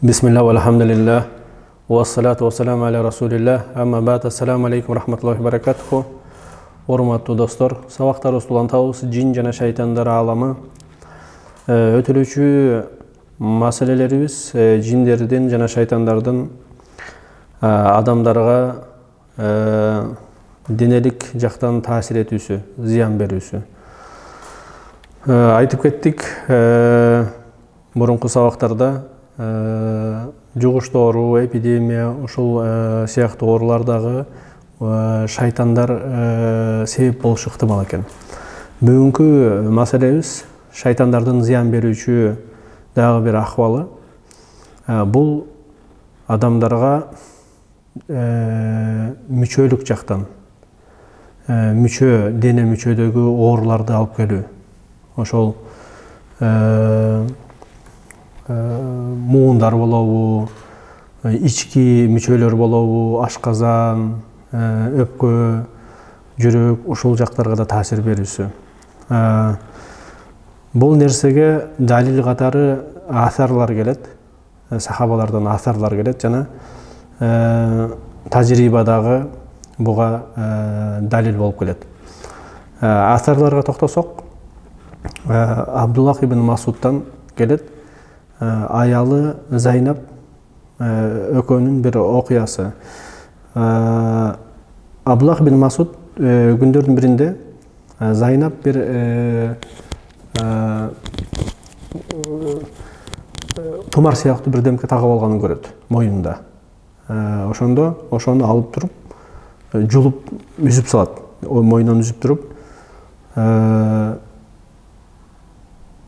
Бисмилля ва алхамдулилля ва салату ва саламу аля расулилля амма ба'д. Ассаламу алейкум рахматуллахи ва баракатуху. Урматтуу достор, сабактарыбыз улантабыз жин жана шайтандар аламы өтүлүүчү маселелерибиз жиндердин жана шайтандардын адамдарга денелик жактан таасир этүүсү, зыян берүүсү. Айтып кеттик мурунку сабактарда жугуштуу оору, эпидемия, ушул сыяктуу оорулардагы шайтандар себеп болушу ыктымал экен. Бүгүнкү маселебиз шайтандардын зыян берүүчү дагы бир акыбалы. Бул адамдарга мүчөлүк жактан, дене мүчөдөгү ооруларды алып келүү. Ошол муундар болобу, ички мүчөлөр болобу, ашказан, өпкө, жүрөк, ушул жактарга да таасир берүүсү. Бул нерсеге далил катары асарлар келет, сахабалардан асарлар келет жана тажрыйбадагы буга далил болуп келет. Асарларга токтосок, Абдуллах ибн Масудтан келет. Аялы Зайнап экөөнүн бир окуясы. Абдуллах ибн Масуд күндөрдүн биринде Зайнап бир тумар сыяктуу бирдемке тагып алганын көрөт моюнунда. Ошону алып туруп, жулуп, үзүп салат. Моюнун үзүп туруп,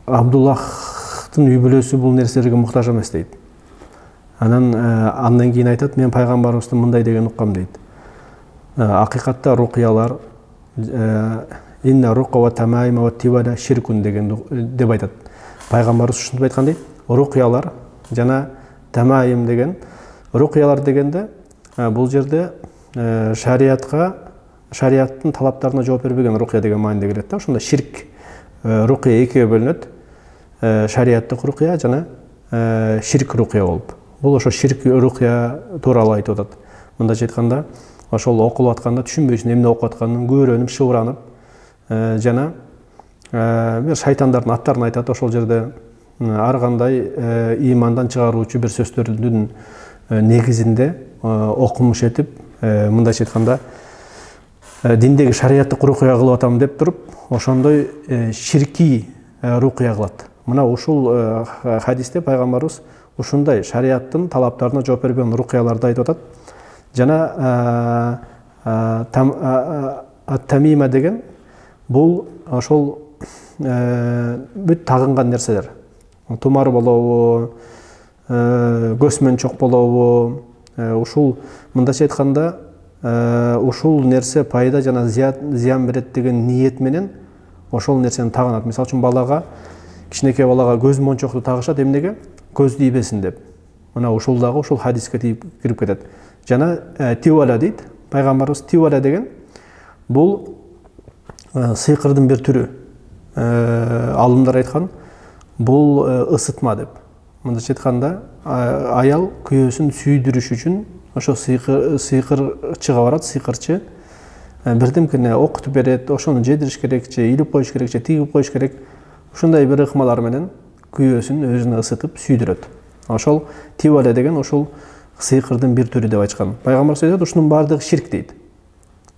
Абдуллахтын үй бүлөсү бул нерселерге муктаж эмес дейт. Андан кийин айтат, мен пайгамбарыбыздын мындай деген уккам дейт. Акыйкатта рукуялар, инна рука ва тамаима ва тивада ширкун деген деп айтат. Пайгамбарыбыз ушинтип айткан дейт. Рукуялар жана тамаим деген, рукуялар дегенде бул жерде шариаттын талаптарына жооп бербеген рукуя деген мааниде келет да. Ошондо ширк, рукуя экиге бөлүнөт. Шариаттык рукуя жана ширк рукуя болуп. Бул ошо ширк рукуя тууралуу айтып атат. Мындайча айтканда, ошол окулуп атканда түшүнбөйсүң эмне окуп атканын, көөрөнүп, шыбыранып, жана бир шайтандардын аттарын айтат. Ошол жерде ар кандай ыймандан чыгаруучу бир сөздөрдүн негизинде окумуш этип, мындайча айтканда, диндеги шариаттык рукуя кылып атам деп туруп, ошондой ширки рукуя кылат. Мына ушул хадисте пайгамбарыбыз ушундай шариаттын талаптарына жооп бербеген рукуяларды айтып атат. Жана ат-тамима деген бул ошол бүт тагынган нерселер. Тумар болобу, көсмөнчөк болобу, ушул мындайча айтканда ушул нерсе пайда жана зыян берет деген ниет менен ошол нерсени тагынат. Мисалы үчүн кичинекей балага көз мончокту тагышат, эмнеге? Көз тийбесин деп. Мына ушул дагы ушул хадиске кирип кетет. Жана тивала дейт. Пайгамбарыбыз тивала деген бул сыйкырдын бир түрү. Алымдар айткан, бул ысытма деп. Мындайча айтканда, аял күйөөсүн сүйдүрүш үчүн ошо сыйкырчыга барат, сыйкырчы бирдемкени окутуп берет, ошону жедириш керек, же илип коюш керек, же тигип коюш керек. Ушундай бир ыкмалар менен күйөөсүн өзүнө ысытып сүйдүрөт. Ошол тивала деген ошол сыйкырдын бир түрү деп айткан. Пайгамбар айтат, ушунун баардыгы ширк дейт.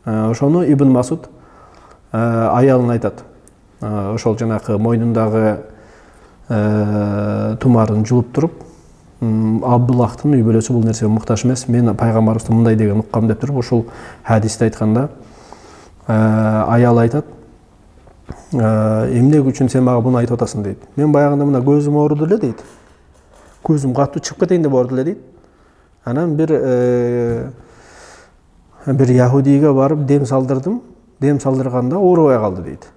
Ошону Ибн Масуд аялына айтат. Ошол жанакы мойнундагы тумарын жулуп туруп, Абдуллахтын үй бүлөсү бул нерсеге муктаж эмес, мен пайгамбарыбыздан мындай деген уккам деп туруп, ушул хадисте айтканда аял айтат, эмне үчүн сен мага буну айтып атасың дейт. Мен баягында мына көзүм ооруду эле дейт. Көзүм катуу чыгып кетейин деп ооруду эле дейт. Анан бир яһудийге барып дем салдырдым. Дем салдырганда оорубай калды дейт.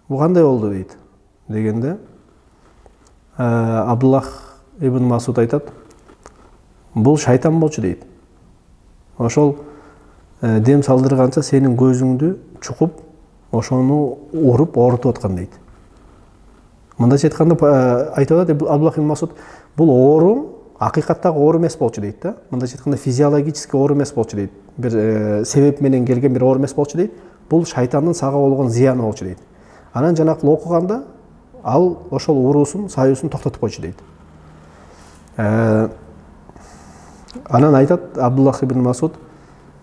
Бу кандай болду дейт. Дегенде Абдуллах ибн Масуд айтат, бул шайтан болчу дейт. Ошол дем салдырганча сенин көзүңдү чукуп, ошону уруп оорутуп аткан дейт. Мындайча айтканда айтып атат Абдуллах ибн Масуд, бул оору акыйкаттагы оор эмес болчу дейт да. Мындайча айтканда физиологический оор эмес болчу дейт. Бир себеп менен келген бир оор эмес болчу дейт. Бул шайтандын сага болгон зыяны болчу дейт. Анан жанакыл окуганда ал ошол уруусун, саюусун токтотуп койчу дейт. Анан айтат Абдуллах ибн Масуд,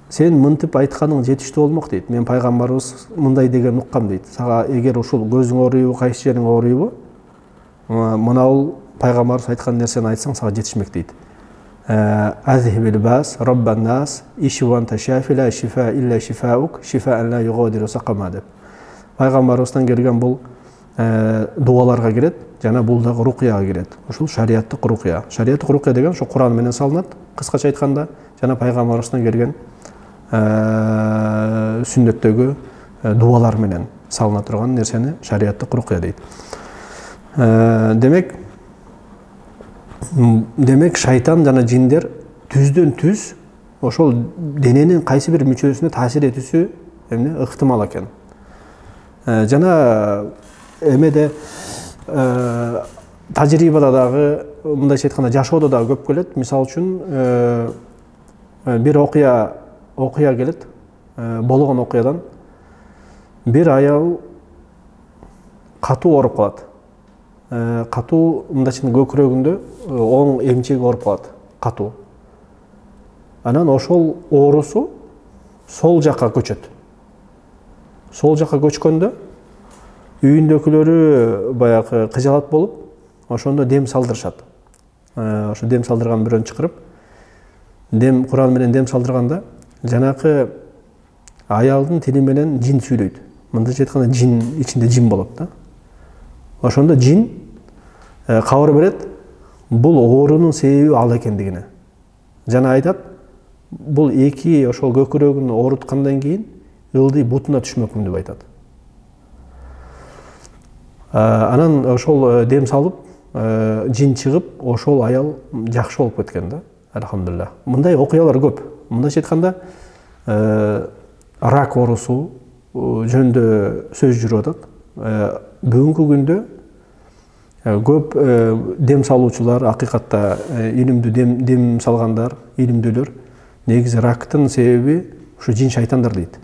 сен мынтип айтканың жетиштүү болмок дейт. Мен пайгамбарыбыз мындай деген уккам дейт. Сага эгер ушул көзүң ооруйбу, кайсы жериң ооруйбу, мынау пайгамбарыбыз айткан нерсени айтсаң сага жетишмек дейт. Азхибил бас, роббан нас, ишван ташафи ла шифа илля шифаук, шифаан ла югадиру сакама деп. Пайгамбарыбыздан келген бул дуаларга кирет, жана бул дагы рукияга кирет. Ушул шариаттык рукия. Шариаттык рукия деген ошо Куран менен салынат, кыскача айтканда, жана пайгамбарыбыздан келген сүннөттөгү дуалар менен салына турган нерсени шариаттык рукия дейт. Демек шайтан жана жиндер түздөн түз ошол дененин кайсы бир мүчөсүнө таасир этүүсү ыктымал экен. Жана эмеде тажрыйбада дагы, мындайча айтканда жашоодо дагы көп келет. Мисалы үчүн бир окуя келет, болгон окуядан бир аял катуу ооруп калат. Катуу мындайча көкүрөгүндө оң эмчеги ооруп калат, катуу. Анан ошол оорусу сол жакка көчөт. Сол жакка көчкөндө үйүндөгүлөрү баягы кыжалат болуп, ошондо дем салдырышат. Ошо дем салдырган бирөөнү чакырып, Куран менен дем салдырганда жанакы аялдын тили менен жин сүйлөйт. Мындайча айтканда жин ичинде жин болот да. Ошондо жин кабар берет, бул оорунун себеби ал экендигине. Жана айтат, бул эки ошол көкүрөгүн ооруткандан кийин ылдый бутуна түшмөкмүн деп айтат. Анан ошол дем салып, жин чыгып, ошол аял жакшы болуп кеткен да, алхамдулилlah. Мындай окуялар көп. Мындайча айтканда, рак оорусу жөнүндө сөз жүрүп атат. Бүгүнкү күндө көп дем салуучулар, акыйкатта илимдүү дем салгандар, илимдүүлөр негизи рактын себеби ушу жин шайтандар дейт.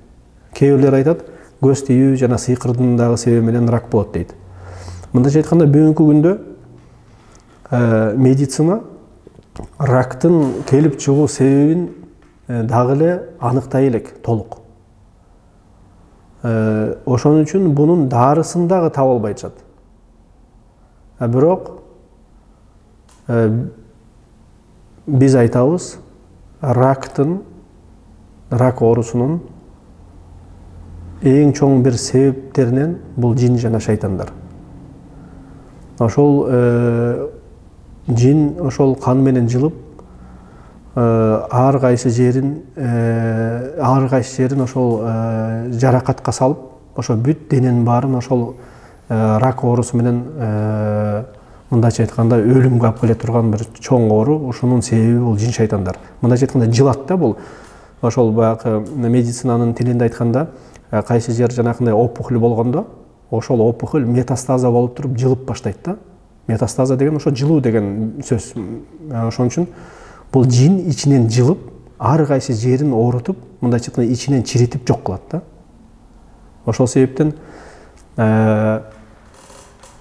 Кээ бирлер айтат, көз тийүү жана сыйкырдын дагы себеби менен рак болот дейт. Мындайча айтканда бүгүнкү күндө медицина рактын келип чыгуу себебин дагы эле аныктай элек толук. Ошон үчүн бунун дарысын дагы таба албай жатат. Бирок биз айтабыз, рак оорусунун эң чоң бир себептеринен бул жин жана шайтандар. Ошол жин ошол кан менен жылып, ар кайсы жерин ошол жаракатка салып, ошо бүт дененин баарын ошол рак оорусу менен мындайча айтканда өлүмгө алып келе турган бир чоң оору, ошонун себеби бул жин шайтандар. Мындайча айтканда жылат да бул. Ошол баягы медицинанын тилинде айтканда, кайсы жер жанакындай опухоль болгондо, ошол опухоль метастаза болуп туруп жылып баштайт да. Метастаза деген ошо жылуу деген сөз. Ошон үчүн бул жин ичинен жылып, ар кайсы жерин оорутуп, мындайча айтканда ичинен чиритип жок кылат да. Ошол себептен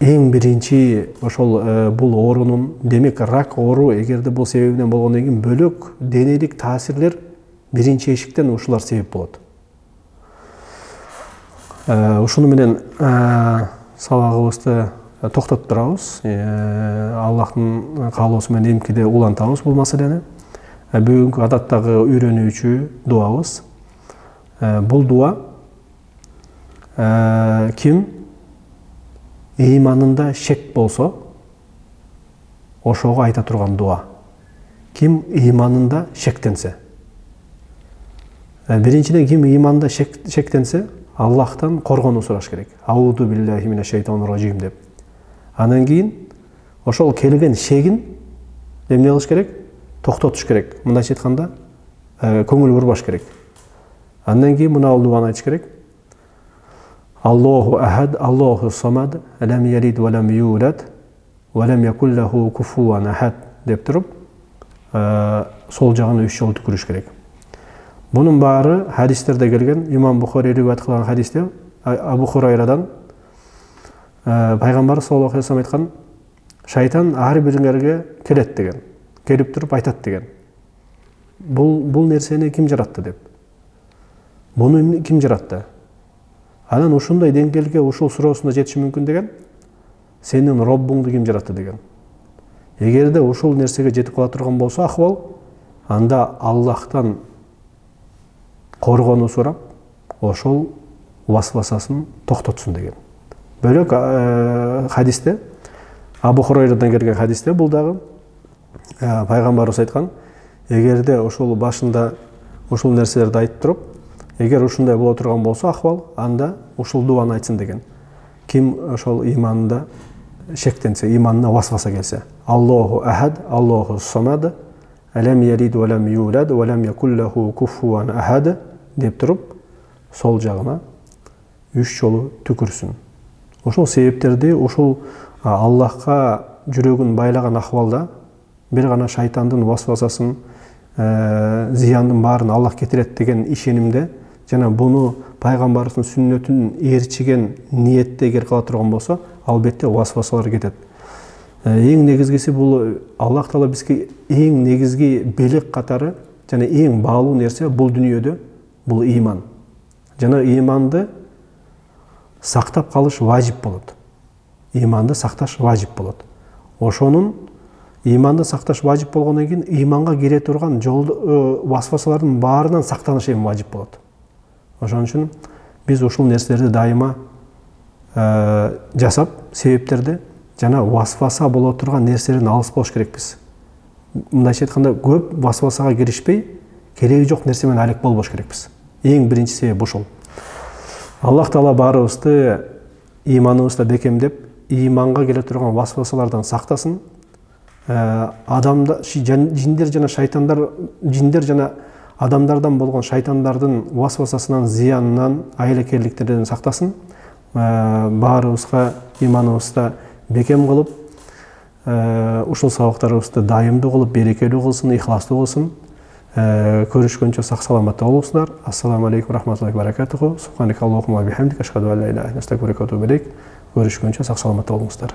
эң биринчи ошол бул оорунун, демек рак оору эгерде бул себебинен болгондон кийин бөлөк денелик таасирлер биринчи эшиктен ушулар себеп болот. Ушуну менен сабагыбызды токтотуп турабыз. Аллахтын каалоосу менен эмкиде улантабыз бул маселени. Бүгүнкү адаттагы үйрөнүүчү дуабыз. Бул дуа ким ыйманында шек болсо, ошого айта турган дуа. Ким ыйманында шектенсе. Биринчиден ким ыйманында шектенсе, Аллахтан коргонуу сураш керек. Ауду биллахи минаш шайтанир ражим деп. Андан кийин ошол келген шегин эмне кылыш керек? Токтотуш керек. Мындайча айтканда, көңүл бурбаш керек. Андан кийин мына дуаны айтыш керек. Аллаху ахад, Аллаху самад, лам ялид ва лам юлад, ва лам якул лаху куфуан ахад деп туруп, сол жағына 3 жолу түкүрүш керек. Bunun баары хадистерде келген. Имам Бухари риwayat кылган хадисте Абу Хурайрадан пайгамбар саллаллаху алейхи вассалам айткан: шайтан ар бириңерге келет деген. Келип туруп айтат деген. Бул нерсени ким жаратты деп. Буну ким жаратты? Анан ушундай деңгээлге ушул суроосуна жетиши мүмкүн деген. Сенин Роббуңду ким жаратты деген. Эгерде ушул нерсеге жетип кала турган болсо акыбал, анда Аллахтан коргонуу сурап, ошол васвасасын токтотсун деген. Бөлөк хадисте, Абу Хурайрадан келген хадисте бул дагы пайгамбарыбыз айткан: эгерде ошол башында ушул нерселерди айтып туруп, эгер ушундай боло турган болсо акыбал, анда ушул дуаны айтсын деген. Ким ошол иманында шектенсе, иманына васваса келсе: Аллаху ахад, Аллаху самад, алам ялид ва лам юлад ва лам якул лаху куфуан ахад деп туруп, сол жагына 3 жолу түкүрсүн. Ошол себептерди, ошол Аллахка жүрөгүн байлаган акыбалда бир гана шайтандын васвасасын, зияндын баарын Аллах кетирет деген ишенимде, жана буну пайгамбардын сүннөтүн ээрчиген ниетте эгер кала турган болсо, албетте васвасалар кетет. Эң негизгиси бул Аллах Таала бизге эң негизги белек катары жана эң баалуу нерсе бул дүйнөдө бул иман. Жана иманды сактап калыш важип болот. Иманды сакташ важип болот. Ошонун иманды сакташ важип болгондон кийин иманга кире турган жол васвасалардын баарынан сактаныш эми важип болот. Ошон үчүн биз ушул нерселерди дайыма жасап, себептерди жана васваса боло турган нерселерден алыс болуш керекпиз. Мындайча айтканда, көп васвасага киришпей, кереги жок нерсе менен алек болбош керекпиз. Эң биринчи себеп ушул. Аллах Таала баарыбызды иманыбызда бекемдеп, иманга келе турган васвасалардан сактасын. Жиндер жана шайтандар, жиндер жана адамдардан болгон шайтандардын васвасасынан, зыянынан, айлекеликтерден сактасын. Баарыбызга иманыбызда бекем кылып, ушул сабактарыбызды дайымдуу кылып, берекелүү кылсын, ихластуу кылсын. Көрүшкөнчө сак саламатта болуңуздар. Ассаламу алейкум рахматуллахи ва баракатуху. Субханакаллахумма ва бихамдика, ашхаду ан ла иляха илля анта, астагфирука ва атубу илейк. Көрүшкөнчө сак саламатта болуңуздар.